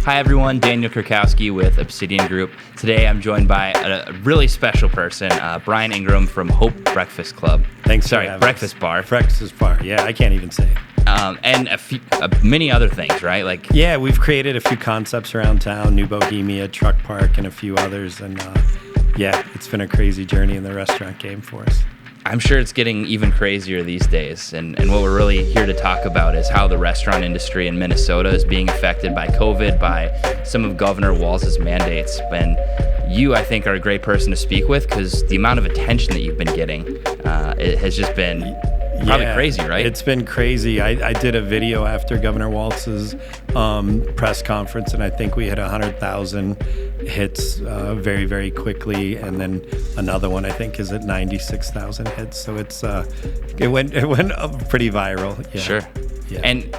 Hi everyone, Daniel Kurkowski with Obsidian Group. Today I'm joined by a really special person, Brian Ingram from Hope Breakfast Club. Thanks. Sorry, Breakfast Bar. Breakfast Bar. Yeah, I can't even say it. And many other things, right? Yeah, we've created a few concepts around town, New Bohemia, Truck Park, and a few others. And yeah, it's been a crazy journey in the restaurant game for us. I'm sure it's getting even crazier these days. And what we're really here to talk about is how the restaurant industry in Minnesota is being affected by COVID, by some of Governor Walz's mandates. And you, I think, are a great person to speak with because the amount of attention that you've been getting it has just been probably crazy, right? It's been crazy. I did a video after Governor Walz's press conference, and I think we hit 100,000 hits very, very quickly, and then another one I think is at 96,000 hits. So it went pretty viral. Yeah. Sure. Yeah. And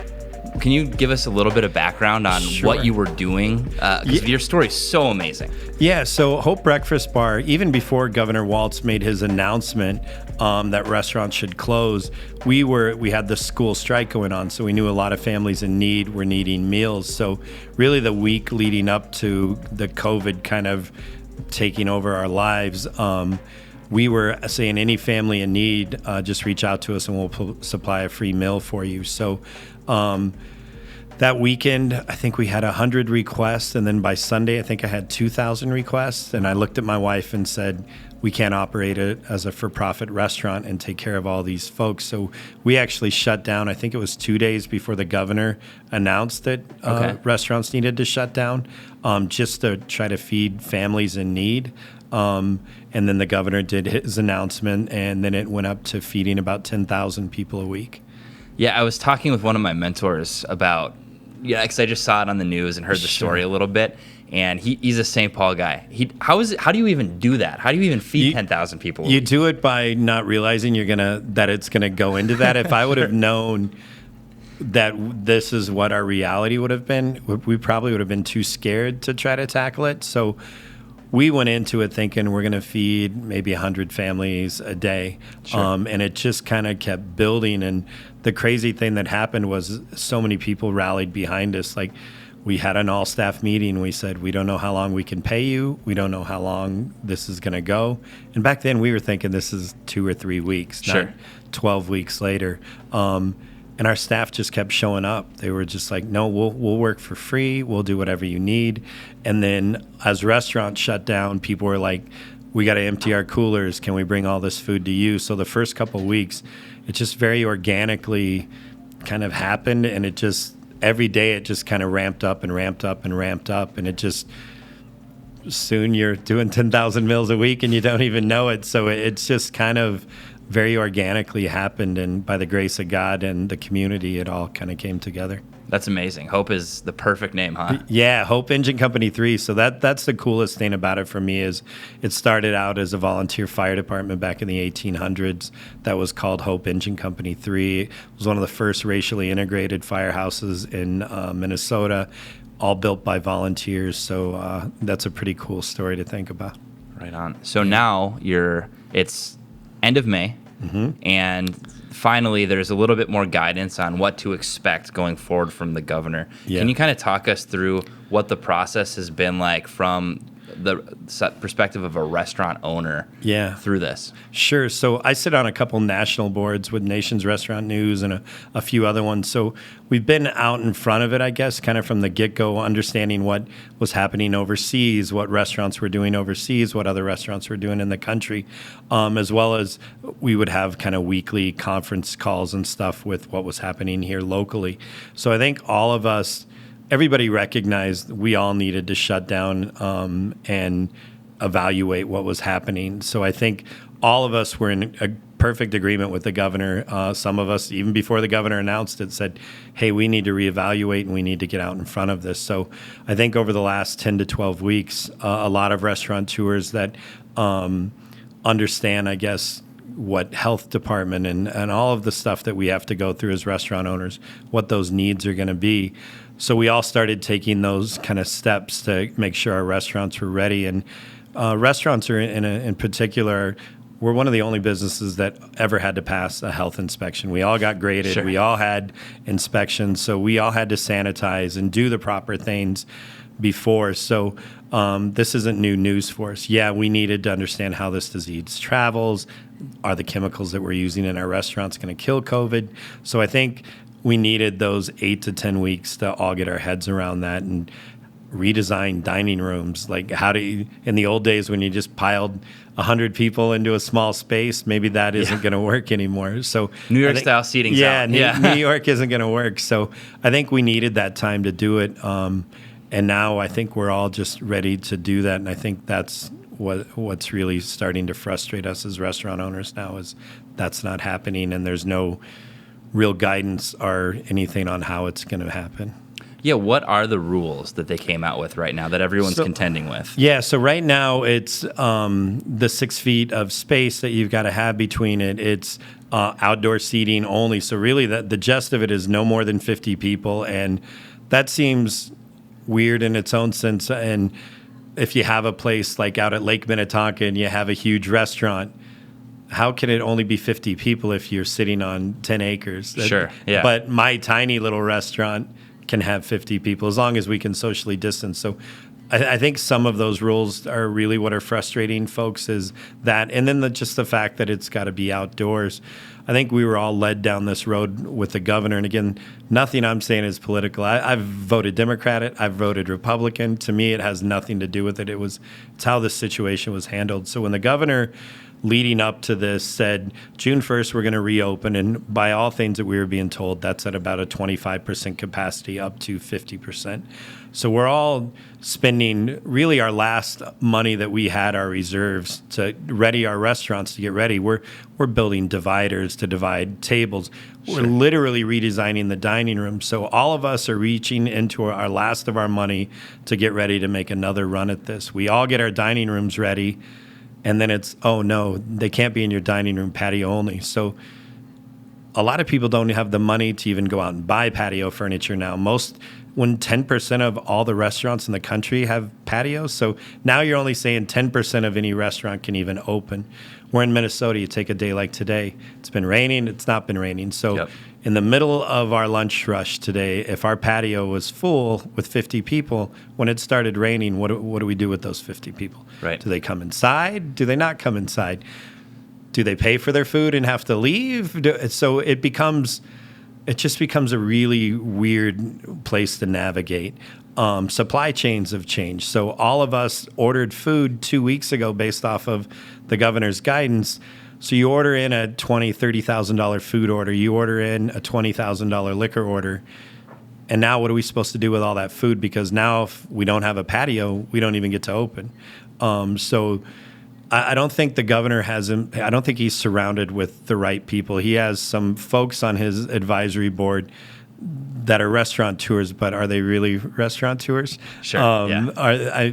can you give us a little bit of background on what you were doing? Because your story is so amazing. Yeah, so Hope Breakfast Bar, even before Governor Walz made his announcement that restaurants should close, we had the school strike going on, so we knew a lot of families in need were needing meals. So really the week leading up to the COVID kind of taking over our lives, we were saying any family in need, just reach out to us and we'll supply a free meal for you. So that weekend, I think we had 100 requests, and then by Sunday, I think I had 2,000 requests. And I looked at my wife and said, we can't operate it as a for-profit restaurant and take care of all these folks. So we actually shut down. I think it was 2 days before the governor announced that restaurants needed to shut down, just to try to feed families in need. And then the governor did his announcement, and then it went up to feeding about 10,000 people a week. Yeah, I was talking with one of my mentors about, because I just saw it on the news and heard the story a little bit, and he's a St. Paul guy. How do you even do that? How do you even feed 10,000 people? You do it by not realizing that it's gonna go into that. If I would have known that this is what our reality would have been, we probably would have been too scared to try to tackle it. So we went into it thinking we're going to feed maybe 100 families a day. Sure. And it just kind of kept building. And the crazy thing that happened was so many people rallied behind us. Like, we had an all-staff meeting. We said, we don't know how long we can pay you. We don't know how long this is going to go. And back then we were thinking this is 2 or 3 weeks, not 12 weeks later. And our staff just kept showing up. They were just like, no, we'll work for free. We'll do whatever you need. And then as restaurants shut down, people were like, we got to empty our coolers. Can we bring all this food to you? So the first couple of weeks, it just very organically kind of happened. And it just, every day it just kind of ramped up and ramped up and ramped up. And it just, soon you're doing 10,000 meals a week and you don't even know it. So it's just kind of very organically happened, and by the grace of God and the community, it all kind of came together. That's amazing. Hope is the perfect name, huh? Yeah, Hope Engine Company 3. So that's the coolest thing about it for me is it started out as a volunteer fire department back in the 1800s that was called Hope Engine Company 3. It was one of the first racially integrated firehouses in Minnesota, all built by volunteers. So that's a pretty cool story to think about. Right on. So now it's end of May. Mm-hmm. And finally, there's a little bit more guidance on what to expect going forward from the governor. Yeah. Can you kind of talk us through what the process has been like from the perspective of a restaurant owner through this? Sure. So I sit on a couple national boards with Nation's Restaurant News and a few other ones. So we've been out in front of it, I guess, kind of from the get-go, understanding what was happening overseas, what restaurants were doing overseas, what other restaurants were doing in the country, as well as we would have kind of weekly conference calls and stuff with what was happening here locally. So I think all of us, everybody recognized we all needed to shut down and evaluate what was happening. So I think all of us were in a perfect agreement with the governor. Some of us, even before the governor announced it, said, hey, we need to reevaluate and we need to get out in front of this. So I think over the last 10 to 12 weeks, a lot of restaurateurs that understand, I guess, what health department and all of the stuff that we have to go through as restaurant owners, what those needs are going to be. So we all started taking those kind of steps to make sure our restaurants were ready. And restaurants are in particular, we're one of the only businesses that ever had to pass a health inspection. We all got graded. Sure. We all had inspections. So we all had to sanitize and do the proper things before. So this isn't new news for us. Yeah, we needed to understand how this disease travels. Are the chemicals that we're using in our restaurants going to kill COVID? So I think we needed those 8 to 10 weeks to all get our heads around that and redesign dining rooms. Like in the old days when you just piled 100 people into a small space, maybe that isn't going to work anymore. So New York style seating's out. New York isn't going to work. So I think we needed that time to do it. And now I think we're all just ready to do that. And I think that's what's really starting to frustrate us as restaurant owners now is that's not happening, and there's no real guidance or anything on how it's going to happen. Yeah, what are the rules that they came out with right now that everyone's contending with? Yeah, so right now it's the 6 feet of space that you've got to have between it. It's outdoor seating only. So really the gist of it is no more than 50 people. And that seems weird in its own sense. And if you have a place like out at Lake Minnetonka and you have a huge restaurant, how can it only be 50 people if you're sitting on 10 acres? Sure, yeah. But my tiny little restaurant can have 50 people as long as we can socially distance. So I think some of those rules are really what are frustrating folks is that. And then just the fact that it's got to be outdoors. I think we were all led down this road with the governor. And again, nothing I'm saying is political. I've voted Democrat. I've voted Republican. To me, it has nothing to do with it. It's how the situation was handled. So when the governor leading up to this said June 1st we're going to reopen, and by all things that we were being told, that's at about a 25% capacity up to 50%. So we're all spending really our last money that we had, our reserves, to ready our restaurants to get ready. We're building dividers to divide tables. We're literally redesigning the dining room. So all of us are reaching into our last of our money to get ready to make another run at this. We all get our dining rooms ready, and then it's, oh no, they can't be in your dining room, patio only. So a lot of people don't have the money to even go out and buy patio furniture now. When 10% of all the restaurants in the country have patios. So now you're only saying 10% of any restaurant can even open. We're in Minnesota, you take a day like today. It's been raining, it's not been raining. So in the middle of our lunch rush today, if our patio was full with 50 people, when it started raining, what do we do with those 50 people? Right. Do they come inside? Do they not come inside? Do they pay for their food and have to leave? So it just becomes a really weird place to navigate. Supply chains have changed. So all of us ordered food 2 weeks ago based off of the governor's guidance. So you order in a $20,000, $30,000 food order. You order in a $20,000 liquor order. And now what are we supposed to do with all that food? Because now if we don't have a patio, we don't even get to open. So I don't think the governor I don't think he's surrounded with the right people. He has some folks on his advisory board that are restaurateurs, but are they really restaurateurs? Sure.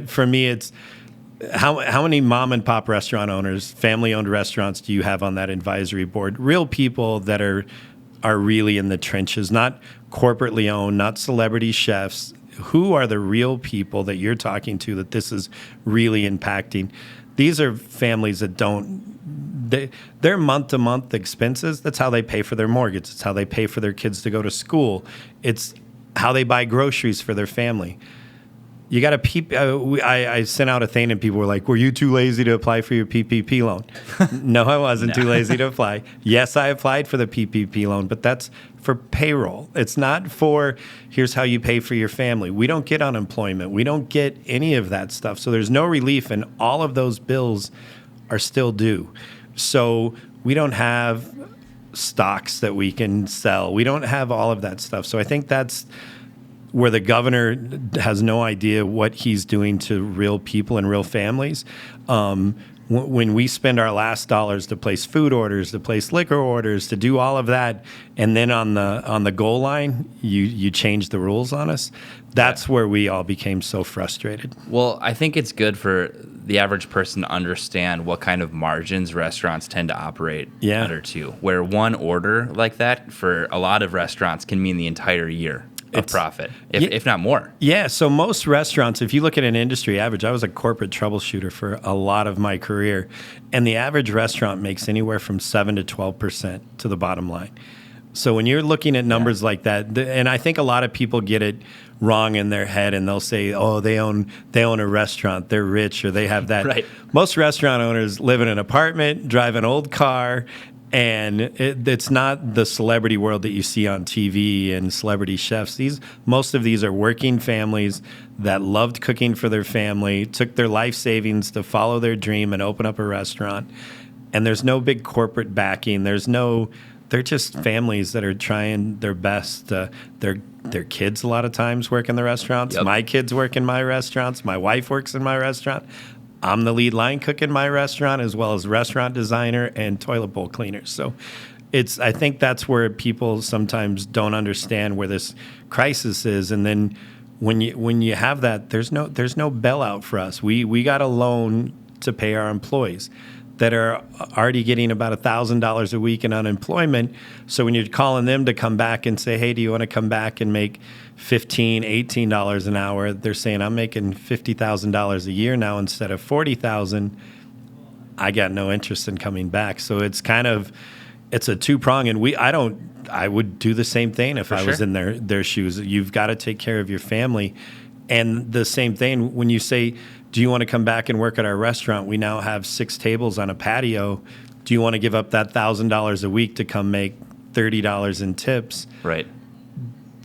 For me, it's how many mom and pop restaurant owners, family owned restaurants do you have on that advisory board? Real people that are really in the trenches, not corporately owned, not celebrity chefs. Who are the real people that you're talking to that this is really impacting? These are families that their month-to-month expenses, that's how they pay for their mortgage. It's how they pay for their kids to go to school. It's how they buy groceries for their family. You got to I sent out a thing and people were like, were you too lazy to apply for your PPP loan? No, I wasn't too lazy to apply. Yes, I applied for the PPP loan, but that's for payroll. It's not for here's how you pay for your family. We don't get unemployment. We don't get any of that stuff. So there's no relief, and all of those bills are still due. So we don't have stocks that we can sell. We don't have all of that stuff. So I think that's where the governor has no idea what he's doing to real people and real families. When we spend our last dollars to place food orders, to place liquor orders, to do all of that, and then on the goal line, you change the rules on us, that's where we all became so frustrated. Well, I think it's good for the average person to understand what kind of margins restaurants tend to operate under too, where one order like that for a lot of restaurants can mean the entire year. of profit, if not more. Yeah. So most restaurants, if you look at an industry average, I was a corporate troubleshooter for a lot of my career, and the average restaurant makes anywhere from 7 to 12% to the bottom line. So when you're looking at numbers like that, and I think a lot of people get it wrong in their head, and they'll say, "Oh, they own a restaurant, they're rich, or they have that." Right. Most restaurant owners live in an apartment, drive an old car, and it's not the celebrity world that you see on TV and celebrity chefs. Most of these are working families that loved cooking for their family, took their life savings to follow their dream and open up a restaurant. And there's no big corporate backing. They're just families that are trying their best. Their kids a lot of times work in the restaurants. Yep. My kids work in my restaurants. My wife works in my restaurant. I'm the lead line cook in my restaurant, as well as restaurant designer and toilet bowl cleaner. So I think that's where people sometimes don't understand where this crisis is. And then when you have that, there's no bailout for us. We got a loan to pay our employees that are already getting about $1,000 a week in unemployment. So when you're calling them to come back and say, "Hey, do you want to come back and make $15, $18 an hour?" They're saying, "I'm making $50,000 a year now instead of $40,000. I got no interest in coming back." So it's a two-prong, and I would do the same thing if I was in their shoes. You've got to take care of your family. And the same thing when you say, "Do you want to come back and work at our restaurant? We now have 6 tables on a patio. Do you want to give up that $1,000 a week to come make $30 in tips?" Right.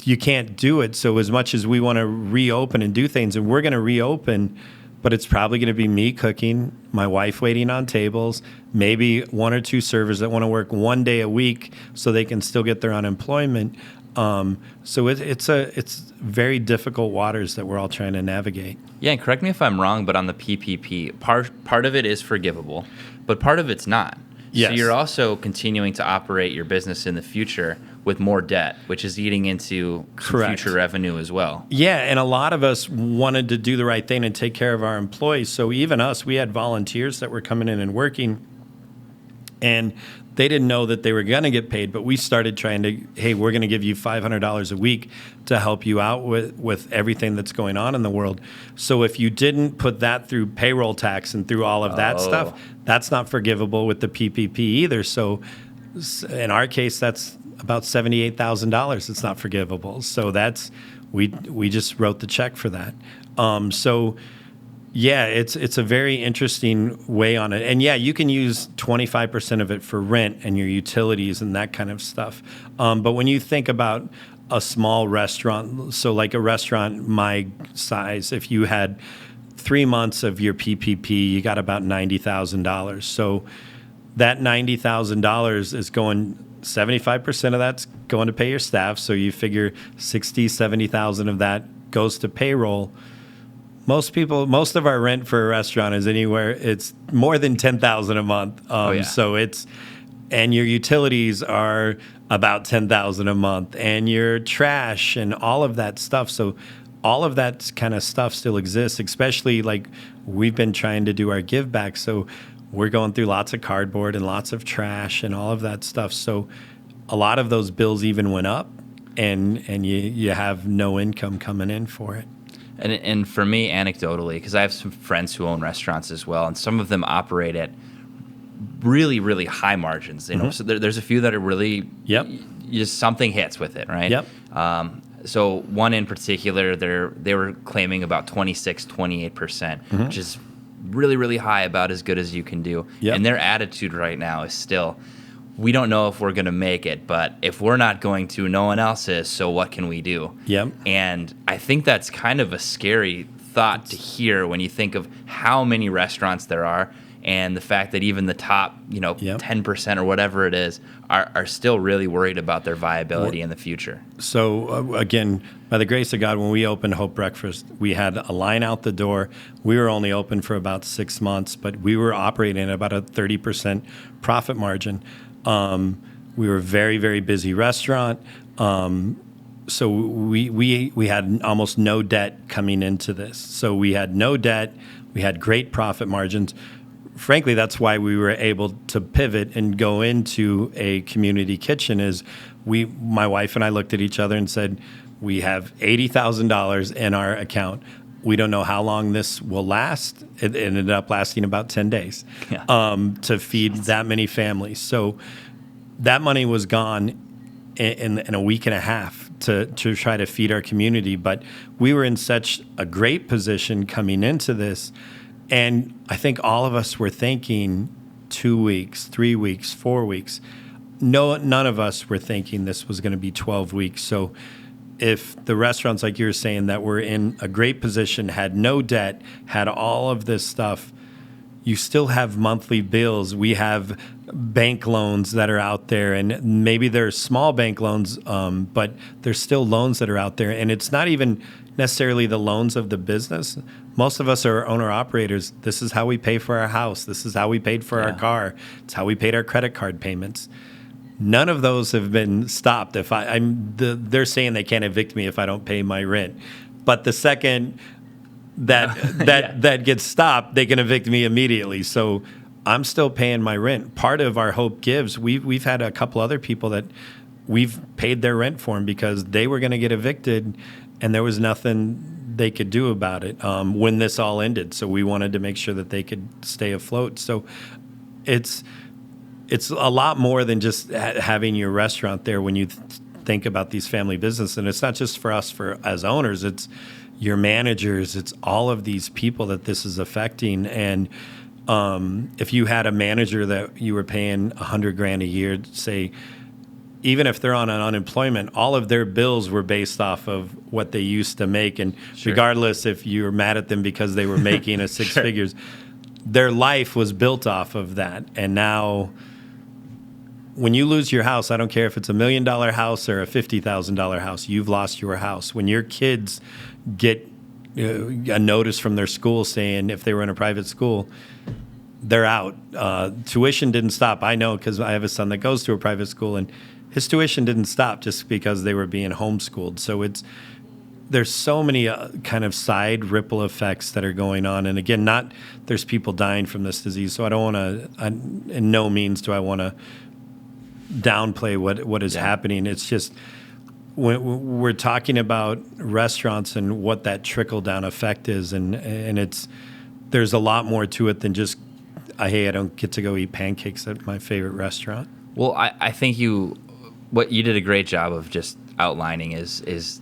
You can't do it. So as much as we want to reopen and do things, and we're going to reopen, but it's probably going to be me cooking, my wife waiting on tables, maybe 1 or 2 servers that want to work 1 day a week so they can still get their unemployment. So it's very difficult waters that we're all trying to navigate. Yeah, and correct me if I'm wrong, but on the PPP, part of it is forgivable, but part of it's not. Yes. So you're also continuing to operate your business in the future with more debt, which is eating into future revenue as well. Yeah, and a lot of us wanted to do the right thing and take care of our employees. So even us, we had volunteers that were coming in and working, and they didn't know that they were going to get paid, but we started trying to, "Hey, we're going to give you $500 a week to help you out with everything that's going on in the world." So if you didn't put that through payroll tax and through all of that stuff, that's not forgivable with the PPP either. So in our case, that's about $78,000. It's not forgivable. So we just wrote the check for that. Yeah, it's a very interesting way on it. And yeah, you can use 25% of it for rent and your utilities and that kind of stuff. But when you think about a small restaurant, so like a restaurant my size, if you had 3 months of your PPP, you got about $90,000. So that $90,000 is going, 75% of that's going to pay your staff. So you figure 60, 70,000 of that goes to payroll. Most of our rent for a restaurant is it's more than $10,000 a month. So and your utilities are about $10,000 a month, and your trash and all of that stuff. So all of that kind of stuff still exists, especially like we've been trying to do our give back. So we're going through lots of cardboard and lots of trash and all of that stuff. So a lot of those bills even went up, and you have no income coming in for it. And for me, anecdotally, because I have some friends who own restaurants as well, and some of them operate at really, really high margins. You know, so there's a few that are really just something hits with it, right? Yep. So one in particular, they were claiming about 28%, which is really, really high, about as good as you can do. Yep. And their attitude right now is still, we don't know if we're going to make it, but if we're not going to, no one else is, so what can we do? Yep. And I think that's kind of a scary thought to hear when you think of how many restaurants there are, and the fact that even the top, 10% or whatever it is, are still really worried about their viability in the future. So again, by the grace of God, when we opened Hope Breakfast, we had a line out the door. We were only open for about 6 months, but we were operating at about a 30% profit margin. We were a very, very busy restaurant. So we had almost no debt coming into this. So we had no debt. We had great profit margins. Frankly, that's why we were able to pivot and go into a community kitchen. My wife and I looked at each other and said, We have $80,000 in our account. We don't know how long this will last. It ended up lasting about 10 days to feed that many families. So that money was gone in a week and a half to try to feed our community. But we were in such a great position coming into this. And I think all of us were thinking 2 weeks, 3 weeks, 4 weeks. No, none of us were thinking this was going to be 12 weeks. So if the restaurants, like you were saying, that were in a great position, had no debt, had all of this stuff, you still have monthly bills. We have bank loans that are out there, and maybe they're small bank loans, but there's still loans that are out there. And it's not even necessarily the loans of the business. Most of us are owner-operators. This is how we pay for our house. This is how we paid for our car. It's how we paid our credit card payments. None of those have been stopped. If they're saying they can't evict me if I don't pay my rent, but the second that gets stopped, they can evict me immediately. So I'm still paying my rent. Part of our Hope Gives, we've had a couple other people that we've paid their rent for them because they were going to get evicted, and there was nothing they could do about it when this all ended. So we wanted to make sure that they could stay afloat. So it's a lot more than just having your restaurant there when you think about these family businesses. And it's not just for us as owners, it's your managers, it's all of these people that this is affecting. And if you had a manager that you were paying $100,000 a year, say, even if they're on an unemployment, all of their bills were based off of what they used to make. And regardless if you were mad at them because they were making a six figures, their life was built off of that. And now when you lose your house, I don't care if it's $1 million house or a $50,000 house, you've lost your house. When your kids get a notice from their school saying if they were in a private school, they're out. Tuition didn't stop. I know because I have a son that goes to a private school, and his tuition didn't stop just because they were being homeschooled. So there's so many kind of side ripple effects that are going on. And again, there's people dying from this disease. So I don't want to, in no means do I want to downplay what is happening. It's just when we're talking about restaurants and what that trickle down effect is, and there's a lot more to it than just hey, I don't get to go eat pancakes at my favorite restaurant. Well, I think what you did a great job of just outlining is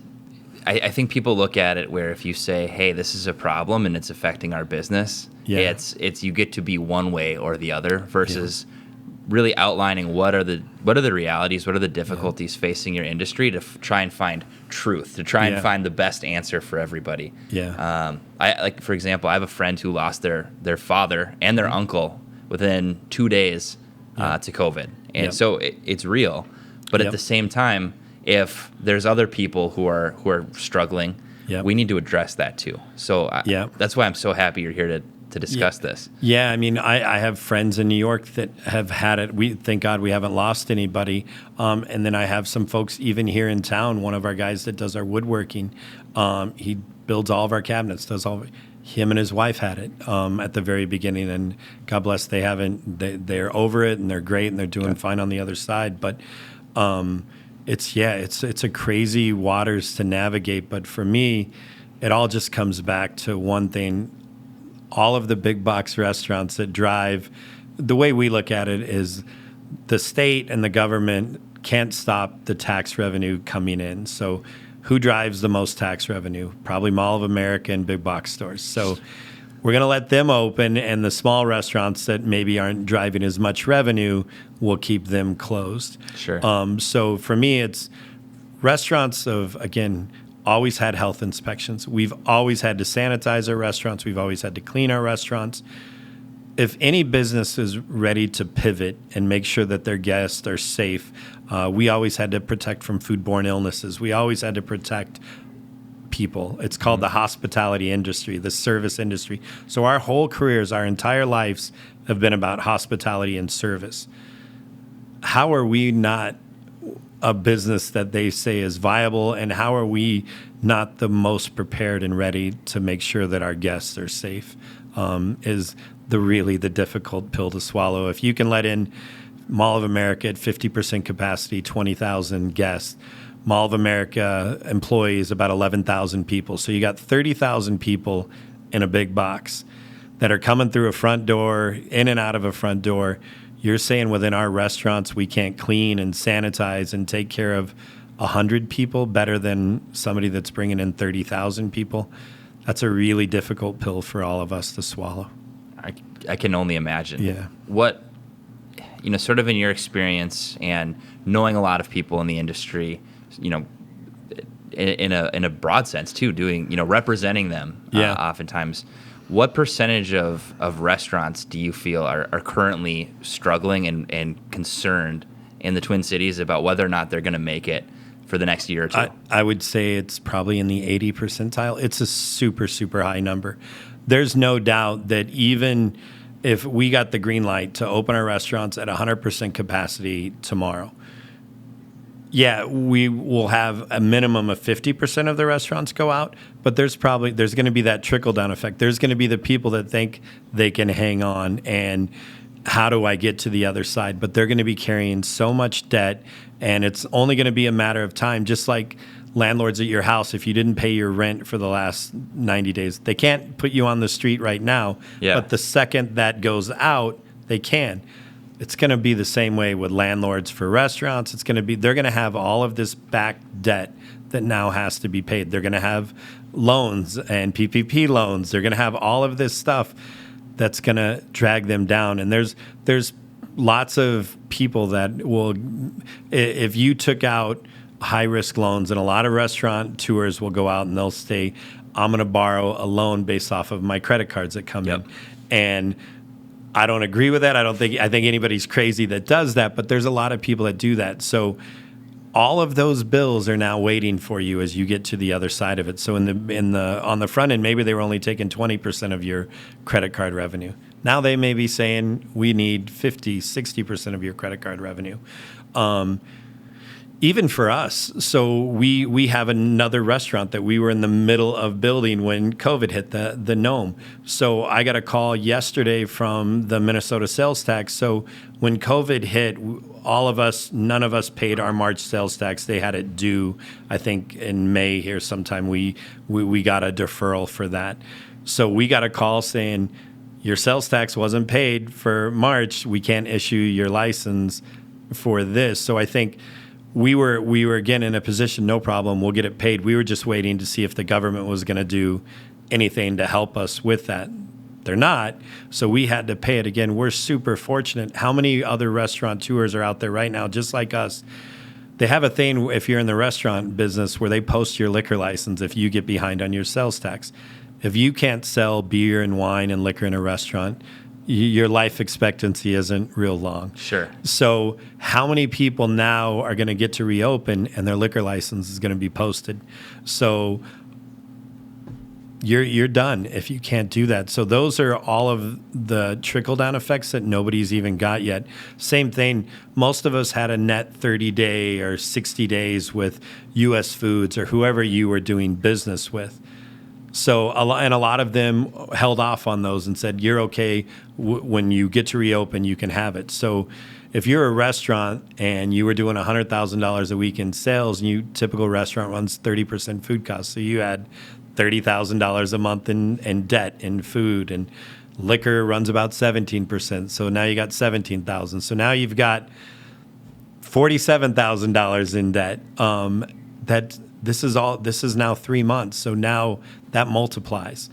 I think people look at it where if you say, hey, this is a problem and it's affecting our business, it's you get to be one way or the other versus really outlining what are the realities, what are the difficulties facing your industry to try and find truth, to try and find the best answer for everybody. For example, I have a friend who lost their father and their uncle within 2 days to COVID. And so it's real. But at the same time, if there's other people who are struggling, we need to address that too. So that's why I'm so happy you're here to discuss this. Yeah, I mean, I have friends in New York that have had it. Thank God we haven't lost anybody. And then I have some folks even here in town. One of our guys that does our woodworking, he builds all of our cabinets, him and his wife had it at the very beginning, and God bless, they're over it and they're great and they're doing fine on the other side. But it's a crazy waters to navigate. But for me, it all just comes back to one thing. All of the big box restaurants that drive, the way we look at it is the state and the government can't stop the tax revenue coming in. So who drives the most tax revenue? Probably Mall of America and big box stores. So we're going to let them open, and the small restaurants that maybe aren't driving as much revenue, we'll keep them closed. Sure. So for me, it's restaurants again, always had health inspections. We've always had to sanitize our restaurants. We've always had to clean our restaurants. If any business is ready to pivot and make sure that their guests are safe, we always had to protect from foodborne illnesses. We always had to protect people. It's called the hospitality industry, the service industry. So our whole careers, our entire lives have been about hospitality and service. How are we not a business that they say is viable, and how are we not the most prepared and ready to make sure that our guests are safe is the difficult pill to swallow. If you can let in Mall of America at 50% capacity, 20,000 guests, Mall of America employees about 11,000 people. So you got 30,000 people in a big box that are coming through a front door, in and out of a front door. You're saying within our restaurants we can't clean and sanitize and take care of 100 people better than somebody that's bringing in 30,000 people? That's a really difficult pill for all of us to swallow. I can only imagine. Yeah. What, sort of in your experience and knowing a lot of people in the industry, in a broad sense too, doing, representing them oftentimes, what percentage of restaurants do you feel are currently struggling and concerned in the Twin Cities about whether or not they're going to make it for the next year or two? I would say it's probably in the 80 percentile. It's a super, super high number. There's no doubt that even if we got the green light to open our restaurants at 100% capacity tomorrow, we will have a minimum of 50% of the restaurants go out, but there's going to be that trickle-down effect. There's going to be the people that think they can hang on and how do I get to the other side? But they're going to be carrying so much debt, and it's only going to be a matter of time, just like landlords at your house. If you didn't pay your rent for the last 90 days, they can't put you on the street right now, but the second that goes out, they can. It's going to be the same way with landlords for restaurants. They're going to have all of this back debt that now has to be paid. They're going to have loans and PPP loans. They're going to have all of this stuff that's going to drag them down. And there's lots of people that will, if you took out high-risk loans, and a lot of restaurant tours will go out and they'll say, I'm going to borrow a loan based off of my credit cards that come in. And I don't agree with that. I think anybody's crazy that does that, but there's a lot of people that do that. So all of those bills are now waiting for you as you get to the other side of it. So on the front end, maybe they were only taking 20% of your credit card revenue. Now they may be saying we need 50, 60% of your credit card revenue. Even for us, so we have another restaurant that we were in the middle of building when COVID hit, the Gnome. So I got a call yesterday from the Minnesota sales tax. So when COVID hit, none of us paid our March sales tax. They had it due, I think, in May here sometime. We got a deferral for that. So we got a call saying, your sales tax wasn't paid for March. We can't issue your license for this. So I think we were again in a position, no problem, we'll get it paid. We were just waiting to see if the government was going to do anything to help us with that. They're not, so we had to pay it again. We're super fortunate. How many other restaurateurs are out there right now, just like us? They have a thing, if you're in the restaurant business, where they post your liquor license if you get behind on your sales tax. If you can't sell beer and wine and liquor in a restaurant, your life expectancy isn't real long. Sure. So how many people now are going to get to reopen and their liquor license is going to be posted? So you're done if you can't do that. So those are all of the trickle-down effects that nobody's even got yet. Same thing, most of us had a net 30-day or 60 days with U.S. Foods or whoever you were doing business with. So a lot of them held off on those and said, you're okay, when you get to reopen, you can have it. So if you're a restaurant and you were doing $100,000 a week in sales, and typical restaurant runs 30% food costs, so you had $30,000 a month in debt in food, and liquor runs about 17%. So now you got $17,000. So now you've got $47,000 in debt. This is now 3 months. So now that multiplies.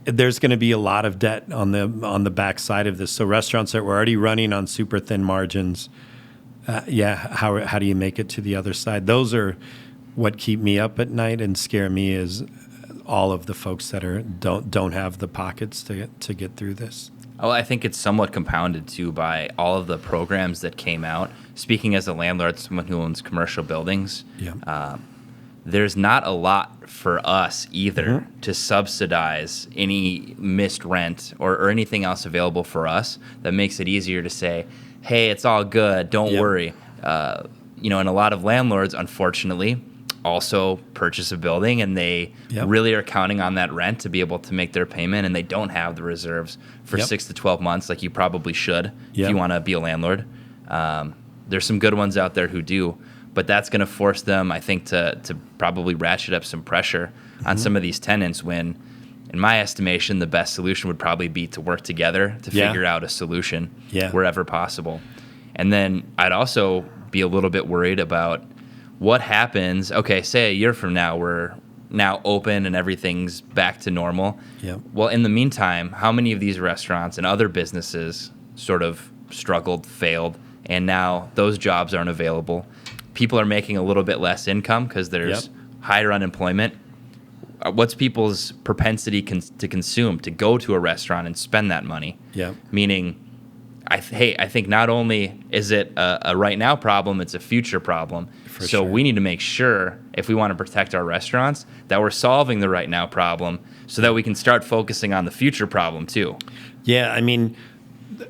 There's going to be a lot of debt on the back side of this. So restaurants that were already running on super thin margins, how do you make it to the other side? Those are what keep me up at night and scare me, is all of the folks that don't have the pockets to get through this. Well, I think it's somewhat compounded, too, by all of the programs that came out. Speaking as a landlord, someone who owns commercial buildings, there's not a lot for us either to subsidize any missed rent or anything else available for us that makes it easier to say, hey, it's all good, don't worry. And a lot of landlords, unfortunately, also purchase a building, and they really are counting on that rent to be able to make their payment, and they don't have the reserves for 6 to 12 months like you probably should if you want to be a landlord. There's some good ones out there who do, but that's going to force them, I think, to probably ratchet up some pressure on some of these tenants when, in my estimation, the best solution would probably be to work together to figure out a solution wherever possible. And then I'd also be a little bit worried about what happens. Okay, say a year from now, we're now open and everything's back to normal. Yep. Well, in the meantime, how many of these restaurants and other businesses sort of struggled, failed, and now those jobs aren't available? People are making a little bit less income because there's higher unemployment. What's people's propensity to consume, to go to a restaurant and spend that money? Yeah. Meaning, I think not only is it a right now problem, it's a future problem. So we need to make sure, if we want to protect our restaurants, that we're solving the right now problem so that we can start focusing on the future problem too. Yeah, I mean,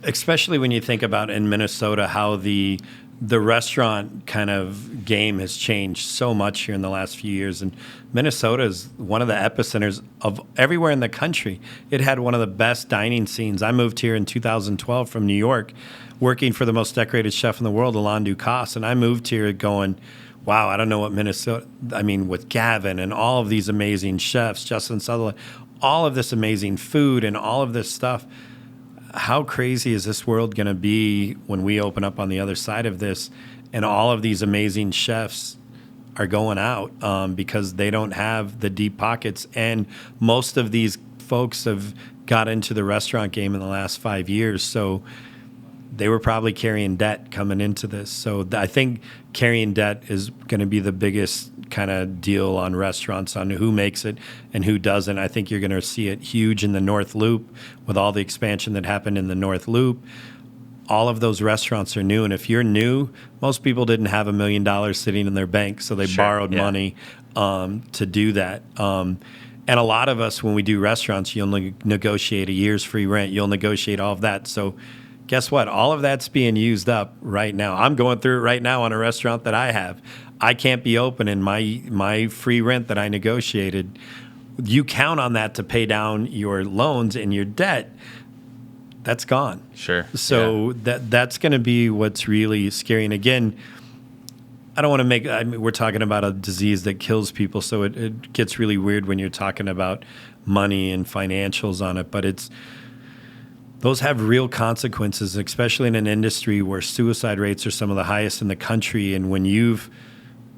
especially when you think about in Minnesota how the restaurant kind of game has changed so much here in the last few years. And Minnesota is one of the epicenters of everywhere in the country. It had one of the best dining scenes. I moved here in 2012 from New York, working for the most decorated chef in the world, Alain Ducasse. And I moved here going, wow, I don't know what Minnesota, I mean, with Gavin and all of these amazing chefs, Justin Sutherland, all of this amazing food and all of this stuff. How crazy is this world going to be when we open up on the other side of this and all of these amazing chefs are going out because they don't have the deep pockets? And most of these folks have got into the restaurant game in the last 5 years. So they were probably carrying debt coming into this. So I think carrying debt is going to be the biggest kind of deal on restaurants, on who makes it and who doesn't. I think you're going to see it huge in the North Loop with all the expansion that happened in the North Loop. All of those restaurants are new. And if you're new, most people didn't have $1 million sitting in their bank, so they borrowed money to do that. And a lot of us, when we do restaurants, you'll negotiate a year's free rent. You'll negotiate all of that. So guess what? All of that's being used up right now. I'm going through it right now on a restaurant that I have. I can't be open, and my free rent that I negotiated, you count on that to pay down your loans and your debt. That's gone. Sure. So that's going to be what's really scary. And again, I don't want to make, I mean, we're talking about a disease that kills people, so it gets really weird when you're talking about money and financials on it, but those have real consequences, especially in an industry where suicide rates are some of the highest in the country. And when you've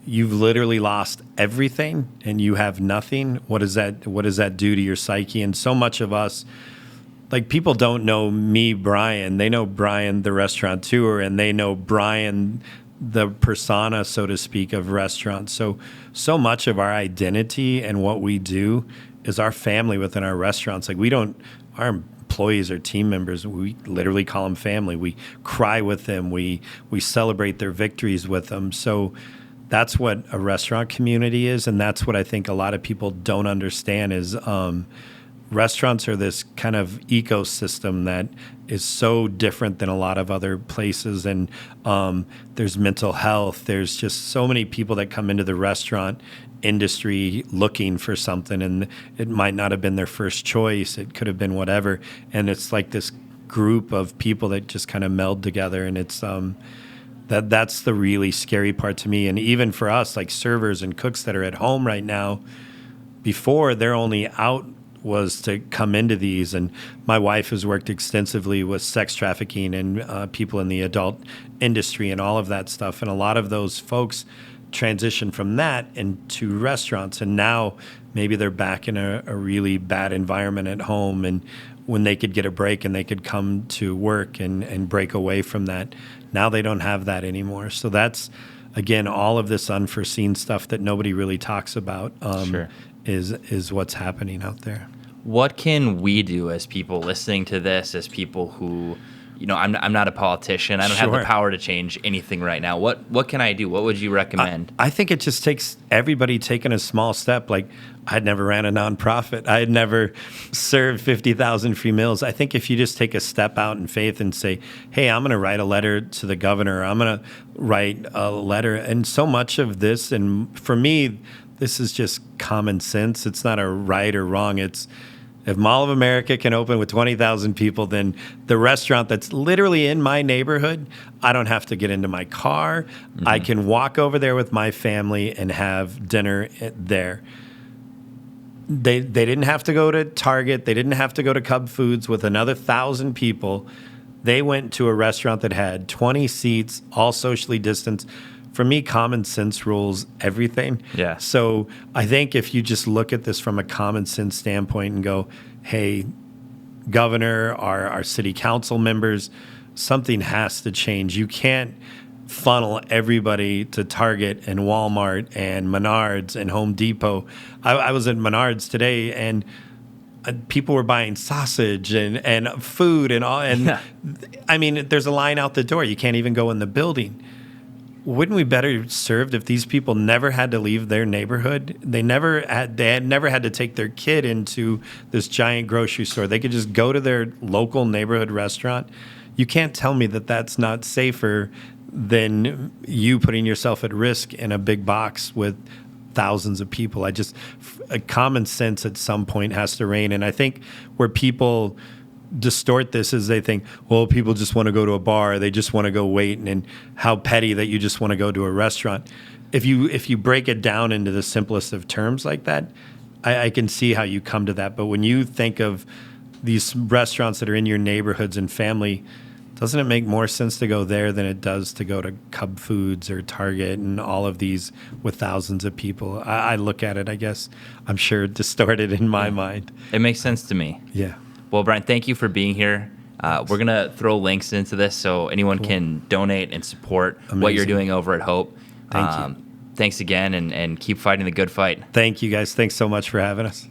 literally lost everything and you have nothing, what does that do to your psyche? And so much of us, like, people don't know me, Brian. They know Brian, the restaurateur, and they know Brian, the persona, so to speak, of restaurants. So much of our identity and what we do is our family within our restaurants. Like, our employees or team members, we literally call them family. We cry with them. We celebrate their victories with them. So that's what a restaurant community is, and that's what I think a lot of people don't understand is restaurants are this kind of ecosystem that is so different than a lot of other places. And there's mental health. There's just so many people that come into the restaurant industry looking for something, and it might not have been their first choice. It could have been whatever. And it's like this group of people that just kind of meld together. And it's that's the really scary part to me. And even for us, like servers and cooks that are at home right now, before their only out was to come into these. And my wife has worked extensively with sex trafficking and people in the adult industry and all of that stuff. And a lot of those folks transition from that into restaurants. And now maybe they're back in a really bad environment at home. And when they could get a break and they could come to work and break away from that, now they don't have that anymore. So that's, again, all of this unforeseen stuff that nobody really talks about is what's happening out there. What can we do as people listening to this, as people who, I'm not a politician. I don't have the power to change anything right now. What can I do? What would you recommend? I think it just takes everybody taking a small step. Like, I'd never ran a nonprofit. I had never served 50,000 free meals. I think if you just take a step out in faith and say, hey, I'm going to write a letter to the governor. I'm going to write a letter. And so much of this, and for me, this is just common sense. It's not a right or wrong. It's If Mall of America can open with 20,000 people, then the restaurant that's literally in my neighborhood, I don't have to get into my car. Mm-hmm. I can walk over there with my family and have dinner there. They didn't have to go to Target. They didn't have to go to Cub Foods with another 1,000 people. They went to a restaurant that had 20 seats, all socially distanced. For me, common sense rules everything. Yeah. So I think if you just look at this from a common sense standpoint and go, hey, governor, our city council members, something has to change. You can't funnel everybody to Target and Walmart and Menards and Home Depot. I was at Menards today, and people were buying sausage and food and all. And yeah. I mean, there's a line out the door. You can't even go in the building. Wouldn't we better served if these people never had to leave their neighborhood? They had never had to take their kid into this giant grocery store. They could just go to their local neighborhood restaurant. You can't tell me that that's not safer than you putting yourself at risk in a big box with thousands of people. Common sense at some point has to reign. And I think where people distort this is they think, well, people just want to go to a bar, they just want to go wait, and how petty that you just want to go to a restaurant. If you break it down into the simplest of terms like that, I can see how you come to that. But when you think of these restaurants that are in your neighborhoods and family, doesn't it make more sense to go there than it does to go to Cub Foods or Target and all of these with thousands of people? I look at it, I guess, I'm sure distorted in my mind. It makes sense to me. Yeah. Well, Brian, thank you for being here. We're going to throw links into this so anyone can donate and support what you're doing over at Hope. Thank you. Thanks again, and keep fighting the good fight. Thank you, guys. Thanks so much for having us.